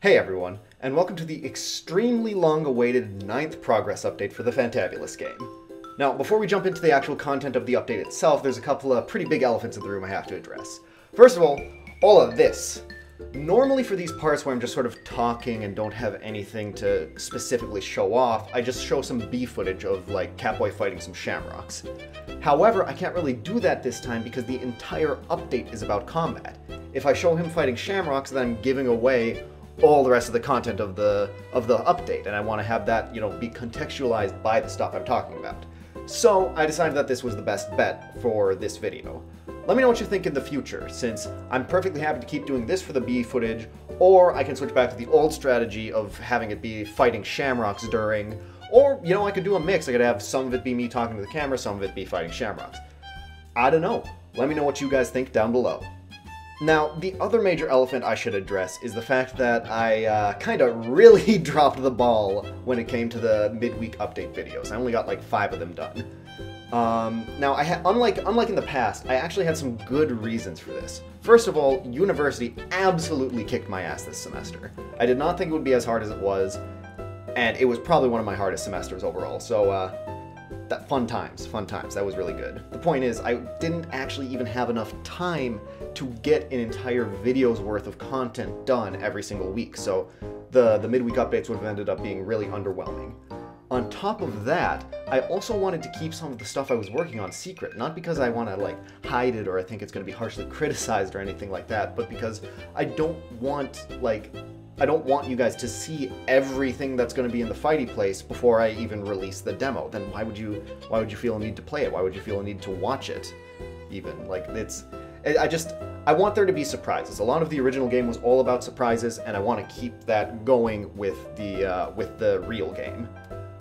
Hey everyone, and welcome to the extremely long-awaited 9th progress update for the Fantabuloso game. Now, before we jump into the actual content of the update itself, there's a couple of pretty big elephants in the room I have to address. First of all of this. Normally for these parts where I'm just sort of talking and don't have anything to specifically show off, I just show some B footage of, like, Capboy fighting some shamrocks. However, I can't really do that this time because the entire update is about combat. If I show him fighting shamrocks, then I'm giving away all the rest of the content of the update, and I want to have that, be contextualized by the stuff I'm talking about. So I decided that this was the best bet for this video. Let me know what you think in the future, since I'm perfectly happy to keep doing this for the B footage, or I can switch back to the old strategy of having it be fighting shamrocks during, or, I could do a mix. I could have some of it be me talking to the camera, some of it be fighting shamrocks. I don't know. Let me know what you guys think down below. Now, the other major elephant I should address is the fact that I kinda really dropped the ball when it came to the midweek update videos. I only got like 5 of them done. Now, unlike in the past, I actually had some good reasons for this. First of all, university absolutely kicked my ass this semester. I did not think it would be as hard as it was, and it was probably one of my hardest semesters overall, so fun times, that was really good. The point is, I didn't actually even have enough time to get an entire video's worth of content done every single week, so the midweek updates would have ended up being really underwhelming. On top of that, I also wanted to keep some of the stuff I was working on secret, not because I want to, like, hide it or I think it's going to be harshly criticized or anything like that, but because I don't want you guys to see everything that's going to be in the fighty place before I even release the demo. Then why would you feel a need to play it? Why would you feel a need to watch it? Even, like, I want there to be surprises. A lot of the original game was all about surprises, and I want to keep that going with the real game.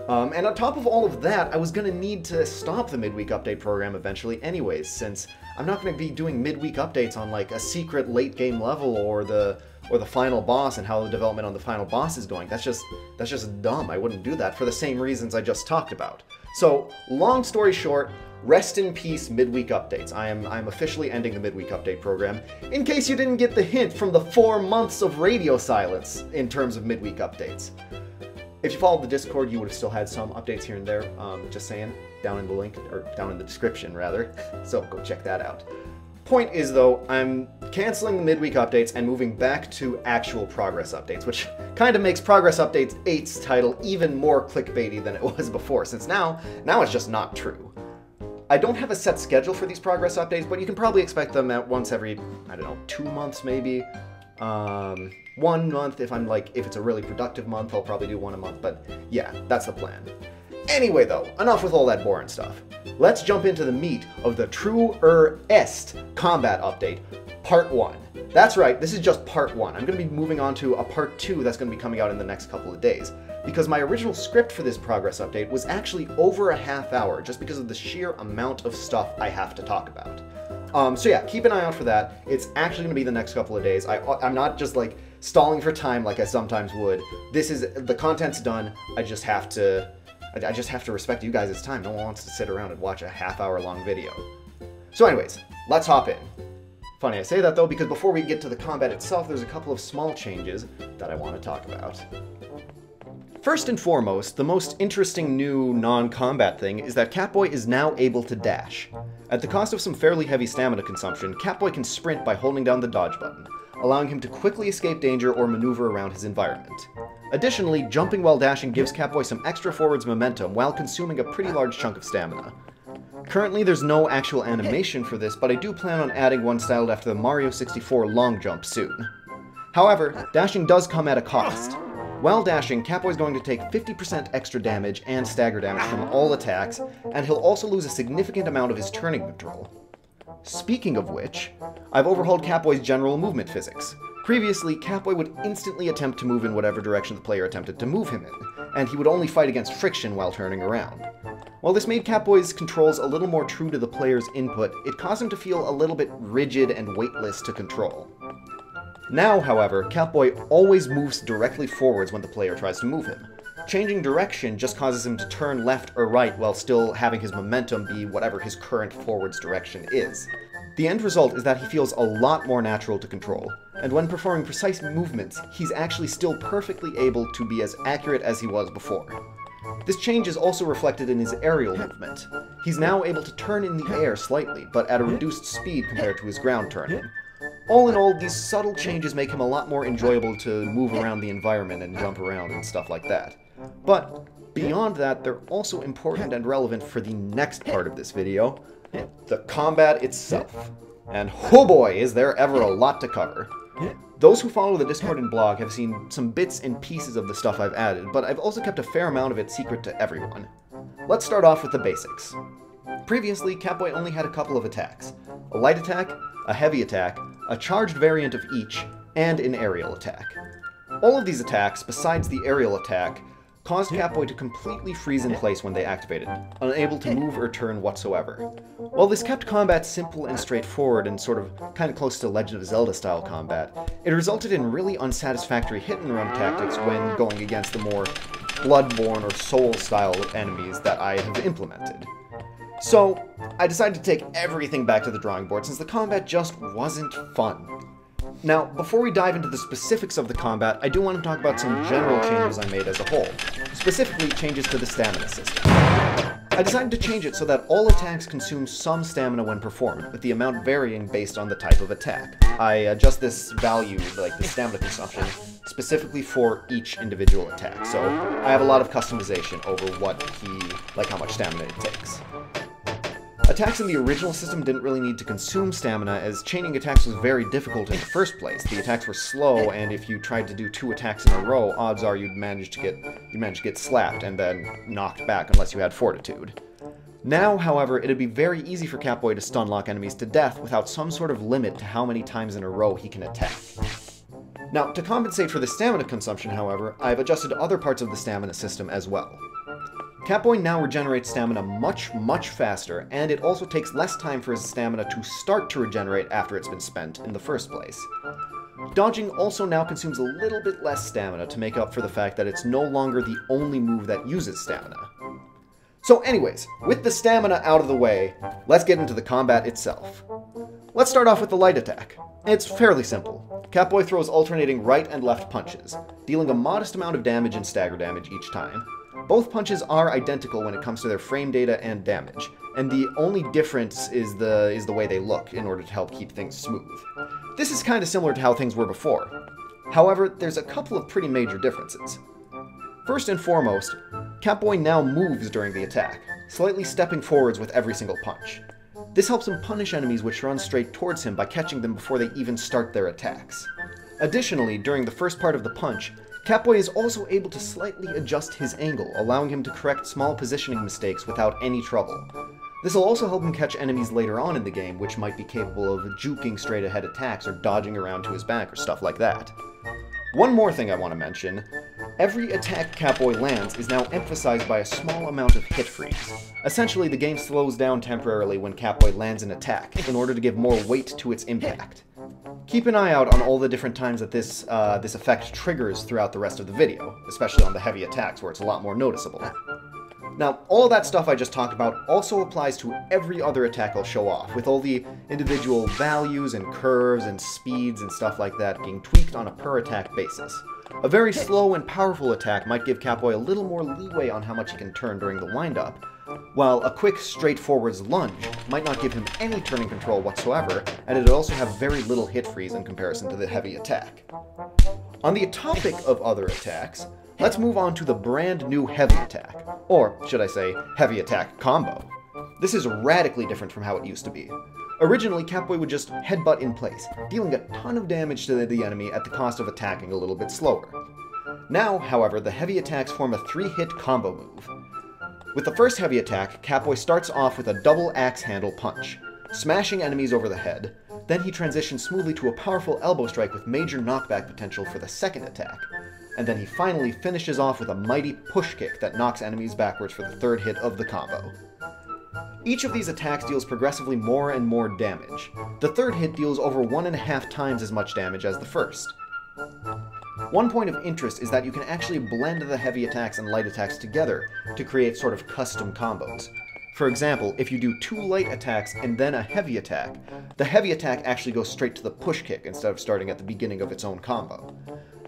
And on top of all of that, I was going to need to stop the midweek update program eventually anyways, since I'm not going to be doing midweek updates on, like, a secret late game level or the final boss and how the development on the final boss is going. That's just dumb. I wouldn't do that for the same reasons I just talked about. So, long story short, rest in peace midweek updates. I'm officially ending the midweek update program, in case you didn't get the hint from the 4 months of radio silence in terms of midweek updates. If you followed the Discord, you would have still had some updates here and there, just saying, down in the link, or down in the description, rather, so go check that out. Point is, though, I'm canceling the midweek updates and moving back to actual progress updates, which kind of makes Progress Updates 8's title even more clickbaity than it was before, since now it's just not true. I don't have a set schedule for these progress updates, but you can probably expect them at once every, I don't know, 2 months maybe. 1 month if it's a really productive month, I'll probably do 1 a month, but yeah, that's the plan. Anyway though, enough with all that boring stuff. Let's jump into the meat of the True-Er-Est combat update, Part 1. That's right, this is just Part 1. I'm going to be moving on to a Part 2 that's going to be coming out in the next couple of days, because my original script for this progress update was actually over a half hour, just because of the sheer amount of stuff I have to talk about. So yeah, keep an eye out for that. It's actually going to be the next couple of days. I'm not just, like, stalling for time like I sometimes would. The content's done. I just have to respect you guys' time. No one wants to sit around and watch a half-hour-long video. So anyways, let's hop in. Funny I say that, though, because before we get to the combat itself, there's a couple of small changes that I want to talk about. First and foremost, the most interesting new non-combat thing is that Capboy is now able to dash. At the cost of some fairly heavy stamina consumption, Capboy can sprint by holding down the dodge button, allowing him to quickly escape danger or maneuver around his environment. Additionally, jumping while dashing gives Capboy some extra forwards momentum while consuming a pretty large chunk of stamina. Currently, there's no actual animation for this, but I do plan on adding one styled after the Mario 64 long jump soon. However, dashing does come at a cost. While dashing, Capboy's going to take 50% extra damage and stagger damage from all attacks, and he'll also lose a significant amount of his turning control. Speaking of which, I've overhauled Capboy's general movement physics. Previously, Capboy would instantly attempt to move in whatever direction the player attempted to move him in, and he would only fight against friction while turning around. While this made Capboy's controls a little more true to the player's input, it caused him to feel a little bit rigid and weightless to control. Now, however, Capboy always moves directly forwards when the player tries to move him. Changing direction just causes him to turn left or right while still having his momentum be whatever his current forwards direction is. The end result is that he feels a lot more natural to control, and when performing precise movements, he's actually still perfectly able to be as accurate as he was before. This change is also reflected in his aerial movement. He's now able to turn in the air slightly, but at a reduced speed compared to his ground turning. All in all, these subtle changes make him a lot more enjoyable to move around the environment and jump around and stuff like that. But beyond that, they're also important and relevant for the next part of this video, the combat itself. And oh boy, is there ever a lot to cover. Those who follow the Discord and blog have seen some bits and pieces of the stuff I've added, but I've also kept a fair amount of it secret to everyone. Let's start off with the basics. Previously, Capboy only had a couple of attacks: a light attack, a heavy attack, a charged variant of each, and an aerial attack. All of these attacks, besides the aerial attack, caused Capboy to completely freeze in place when they activated, unable to move or turn whatsoever. While this kept combat simple and straightforward and sort of kind of close to Legend of Zelda style combat, it resulted in really unsatisfactory hit-and-run tactics when going against the more Bloodborne or Soul style enemies that I have implemented. So, I decided to take everything back to the drawing board since the combat just wasn't fun. Now, before we dive into the specifics of the combat, I do want to talk about some general changes I made as a whole, specifically changes to the stamina system. I decided to change it so that all attacks consume some stamina when performed, with the amount varying based on the type of attack. I adjust this value, like the stamina consumption, specifically for each individual attack, so I have a lot of customization over how much stamina it takes. Attacks in the original system didn't really need to consume stamina, as chaining attacks was very difficult in the first place. The attacks were slow, and if you tried to do 2 attacks in a row, odds are you'd manage to get slapped and then knocked back unless you had fortitude. Now, however, it'd be very easy for Capboy to stun-lock enemies to death without some sort of limit to how many times in a row he can attack. Now, to compensate for the stamina consumption, however, I've adjusted other parts of the stamina system as well. Capboy now regenerates stamina much faster, and it also takes less time for his stamina to start to regenerate after it's been spent in the first place. Dodging also now consumes a little bit less stamina to make up for the fact that it's no longer the only move that uses stamina. So anyways, with the stamina out of the way, let's get into the combat itself. Let's start off with the light attack. It's fairly simple. Capboy throws alternating right and left punches, dealing a modest amount of damage and stagger damage each time. Both punches are identical when it comes to their frame data and damage, and the only difference is the way they look in order to help keep things smooth. This is kind of similar to how things were before. However, there's a couple of pretty major differences. First and foremost, Capboy now moves during the attack, slightly stepping forwards with every single punch. This helps him punish enemies which run straight towards him by catching them before they even start their attacks. Additionally, during the first part of the punch, Capboy is also able to slightly adjust his angle, allowing him to correct small positioning mistakes without any trouble. This will also help him catch enemies later on in the game, which might be capable of juking straight ahead attacks or dodging around to his back or stuff like that. One more thing I want to mention: every attack Capboy lands is now emphasized by a small amount of hit freeze. Essentially, the game slows down temporarily when Capboy lands an attack, in order to give more weight to its impact. Keep an eye out on all the different times that this effect triggers throughout the rest of the video, especially on the heavy attacks where it's a lot more noticeable. Now, all that stuff I just talked about also applies to every other attack I'll show off, with all the individual values and curves and speeds and stuff like that being tweaked on a per attack basis. A very slow and powerful attack might give Capboy a little more leeway on how much he can turn during the wind-up, while a quick, straightforward lunge might not give him any turning control whatsoever, and it'd also have very little hit freeze in comparison to the heavy attack. On the topic of other attacks, let's move on to the brand new heavy attack, or should I say, heavy attack combo. This is radically different from how it used to be. Originally, Capboy would just headbutt in place, dealing a ton of damage to the enemy at the cost of attacking a little bit slower. Now, however, the heavy attacks form a 3-hit combo move. With the first heavy attack, Capboy starts off with a double axe handle punch, smashing enemies over the head. Then he transitions smoothly to a powerful elbow strike with major knockback potential for the second attack. And then he finally finishes off with a mighty push kick that knocks enemies backwards for the third hit of the combo. Each of these attacks deals progressively more and more damage. The third hit deals over 1.5 times as much damage as the first. One point of interest is that you can actually blend the heavy attacks and light attacks together to create sort of custom combos. For example, if you do 2 light attacks and then a heavy attack, the heavy attack actually goes straight to the push kick instead of starting at the beginning of its own combo.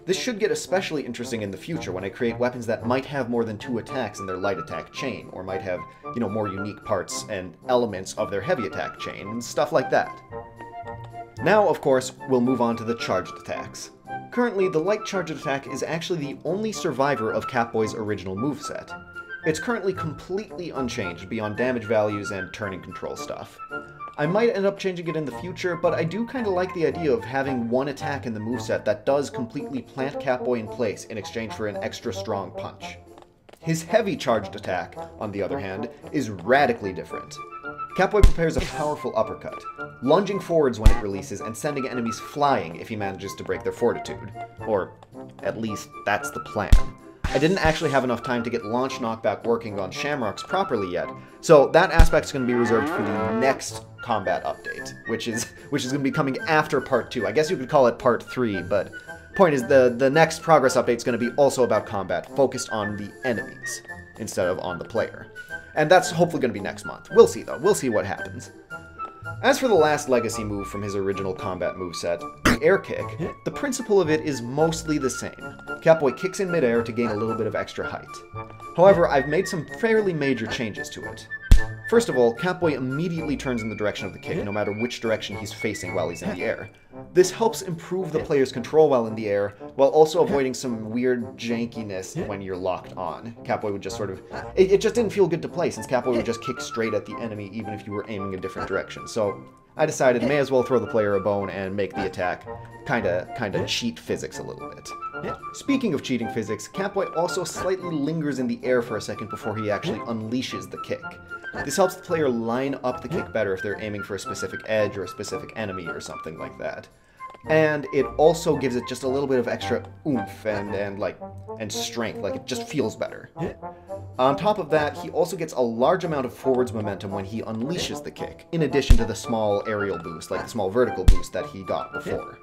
This should get especially interesting in the future when I create weapons that might have more than 2 attacks in their light attack chain, or might have, more unique parts and elements of their heavy attack chain, and stuff like that. Now, of course, we'll move on to the charged attacks. Currently, the light charged attack is actually the only survivor of Capboy's original moveset. It's currently completely unchanged beyond damage values and turning control stuff. I might end up changing it in the future, but I do kinda like the idea of having one attack in the moveset that does completely plant Capboy in place in exchange for an extra strong punch. His heavy charged attack, on the other hand, is radically different. Capboy prepares a powerful uppercut, lunging forwards when it releases and sending enemies flying if he manages to break their fortitude. Or, at least, that's the plan. I didn't actually have enough time to get launch knockback working on Shamrocks properly yet, so that aspect's going to be reserved for the next combat update, which is going to be coming after Part 2. I guess you could call it Part 3, but point is the next progress update is going to be also about combat, focused on the enemies instead of on the player. And that's hopefully going to be next month. We'll see, though. We'll see what happens. As for the last legacy move from his original combat moveset, the air kick, the principle of it is mostly the same. Capboy kicks in midair to gain a little bit of extra height. However, I've made some fairly major changes to it. First of all, Capboy immediately turns in the direction of the kick, no matter which direction he's facing while he's in the air. This helps improve the player's control while in the air, while also avoiding some weird jankiness when you're locked on. Capboy would just sort of... It just didn't feel good to play, since Capboy would just kick straight at the enemy even if you were aiming a different direction. So I decided may as well throw the player a bone and make the attack kinda cheat physics a little bit. Speaking of cheating physics, Capboy also slightly lingers in the air for a second before he actually unleashes the kick. This helps the player line up the kick better if they're aiming for a specific edge or a specific enemy or something like that. And it also gives it just a little bit of extra oomph and strength, like it just feels better. On top of that, he also gets a large amount of forwards momentum when he unleashes the kick, in addition to the small aerial boost, like the small vertical boost that he got before.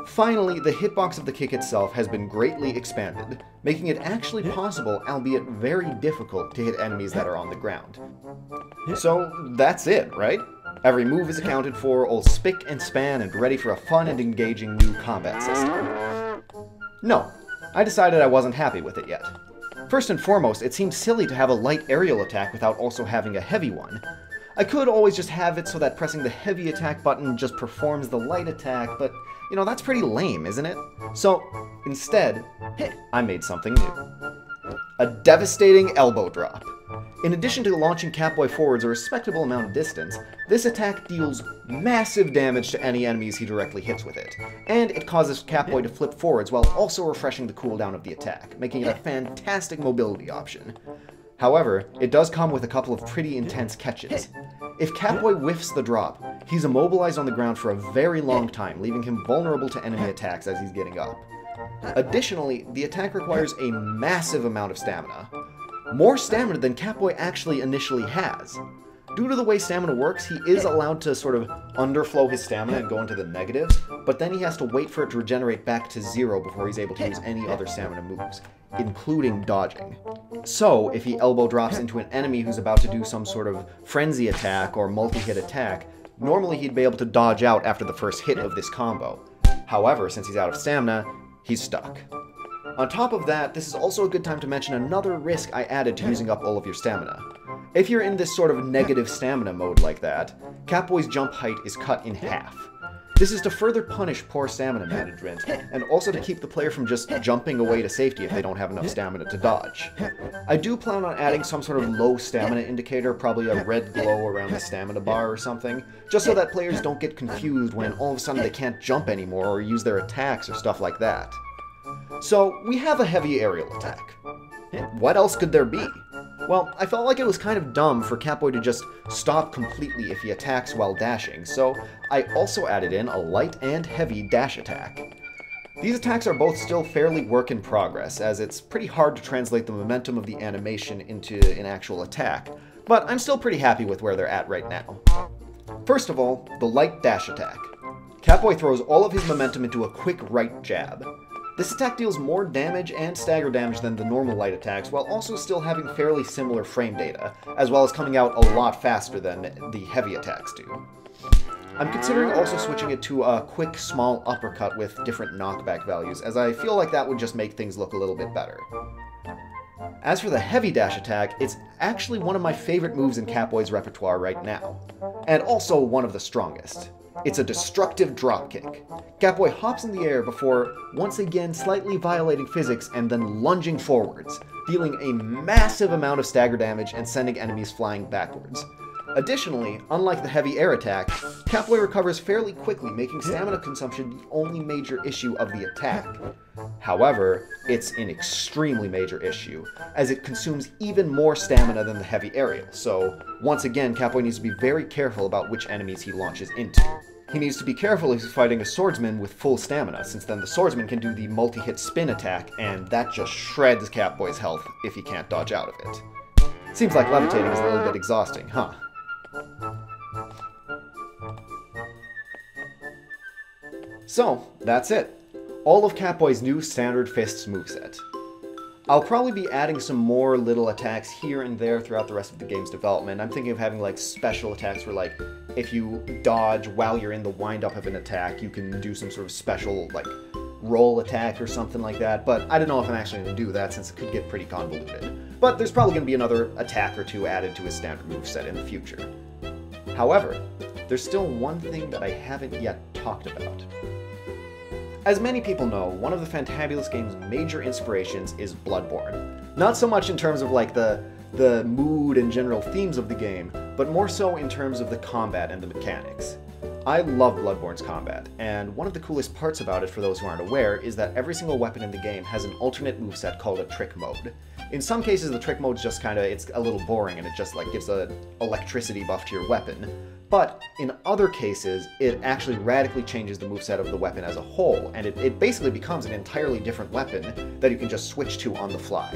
Finally, the hitbox of the kick itself has been greatly expanded, making it actually possible, albeit very difficult, to hit enemies that are on the ground. So that's it, right? Every move is accounted for, all spick and span, and ready for a fun and engaging new combat system. No, I decided I wasn't happy with it yet. First and foremost, it seems silly to have a light aerial attack without also having a heavy one. I could always just have it so that pressing the heavy attack button just performs the light attack, but, that's pretty lame, isn't it? So, instead, I made something new. A devastating elbow drop. In addition to launching Capboy forwards a respectable amount of distance, this attack deals massive damage to any enemies he directly hits with it, and it causes Capboy to flip forwards while also refreshing the cooldown of the attack, making it a fantastic mobility option. However, it does come with a couple of pretty intense catches. If Capboy whiffs the drop, he's immobilized on the ground for a very long time, leaving him vulnerable to enemy attacks as he's getting up. Additionally, the attack requires a massive amount of stamina. More stamina than Capboy actually initially has. Due to the way stamina works, he is allowed to sort of underflow his stamina and go into the negatives, but then he has to wait for it to regenerate back to 0 before he's able to use any other stamina moves, including dodging. So, if he elbow drops into an enemy who's about to do some sort of frenzy attack or multi-hit attack, normally he'd be able to dodge out after the first hit of this combo. However, since he's out of stamina, he's stuck. On top of that, this is also a good time to mention another risk I added to using up all of your stamina. If you're in this sort of negative stamina mode like that, Capboy's jump height is cut in half. This is to further punish poor stamina management, and also to keep the player from just jumping away to safety if they don't have enough stamina to dodge. I do plan on adding some sort of low stamina indicator, probably a red glow around the stamina bar or something, just so that players don't get confused when all of a sudden they can't jump anymore or use their attacks or stuff like that. So, we have a heavy aerial attack. What else could there be? Well, I felt like it was kind of dumb for Capboy to just stop completely if he attacks while dashing, so I also added in a light and heavy dash attack. These attacks are both still fairly work in progress, as it's pretty hard to translate the momentum of the animation into an actual attack, but I'm still pretty happy with where they're at right now. First of all, the light dash attack. Capboy throws all of his momentum into a quick right jab. This attack deals more damage and stagger damage than the normal light attacks, while also still having fairly similar frame data, as well as coming out a lot faster than the heavy attacks do. I'm considering also switching it to a quick, small uppercut with different knockback values, as I feel like that would just make things look a little bit better. As for the heavy dash attack, it's actually one of my favorite moves in Capboy's repertoire right now, and also one of the strongest. It's a destructive dropkick. Capboy hops in the air before once again slightly violating physics and then lunging forwards, dealing a massive amount of stagger damage and sending enemies flying backwards. Additionally, unlike the heavy air attack, Capboy recovers fairly quickly, making stamina consumption the only major issue of the attack. However, it's an extremely major issue, as it consumes even more stamina than the heavy aerial, so once again, Capboy needs to be very careful about which enemies he launches into. He needs to be careful if he's fighting a swordsman with full stamina, since then the swordsman can do the multi-hit spin attack, and that just shreds Capboy's health if he can't dodge out of it. Seems like levitating is a little bit exhausting, huh? So, that's it. All of Capboy's new Standard Fists moveset. I'll probably be adding some more little attacks here and there throughout the rest of the game's development. I'm thinking of having like special attacks where like, if you dodge while you're in the wind-up of an attack, you can do some sort of special like roll attack or something like that, but I don't know if I'm actually going to do that since it could get pretty convoluted. But there's probably going to be another attack or two added to his standard moveset in the future. However, there's still one thing that I haven't yet talked about. As many people know, one of the Fantabulous game's major inspirations is Bloodborne. Not so much in terms of like the mood and general themes of the game, but more so in terms of the combat and the mechanics. I love Bloodborne's combat, and one of the coolest parts about it, for those who aren't aware, is that every single weapon in the game has an alternate moveset called a trick mode. In some cases, the trick mode's just it's a little boring, and it just like gives an electricity buff to your weapon. But in other cases, it actually radically changes the moveset of the weapon as a whole, and it basically becomes an entirely different weapon that you can just switch to on the fly.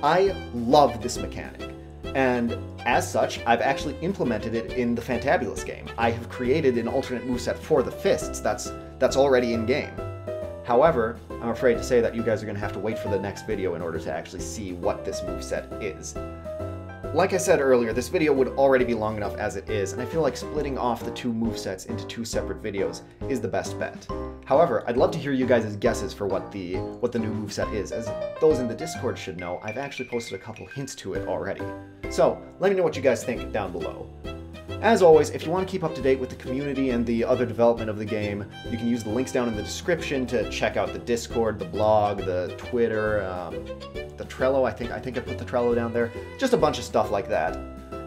I love this mechanic. And as such, I've actually implemented it in the Fantabulous game. I have created an alternate moveset for the fists that's already in-game. However, I'm afraid to say that you guys are going to have to wait for the next video in order to actually see what this moveset is. Like I said earlier, this video would already be long enough as it is, and I feel like splitting off the two movesets into two separate videos is the best bet. However, I'd love to hear you guys' guesses for what the new moveset is. As those in the Discord should know, I've actually posted a couple hints to it already. So, let me know what you guys think down below. As always, if you want to keep up to date with the community and the other development of the game, you can use the links down in the description to check out the Discord, the blog, the Twitter, the Trello. I think I put the Trello down there. Just a bunch of stuff like that.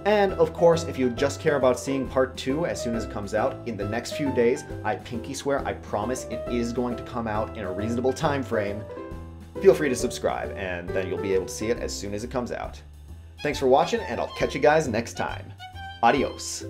And of course, if you just care about seeing part 2 as soon as it comes out, in the next few days, I pinky swear, I promise it is going to come out in a reasonable time frame. Feel free to subscribe, and then you'll be able to see it as soon as it comes out. Thanks for watching, and I'll catch you guys next time. Adios.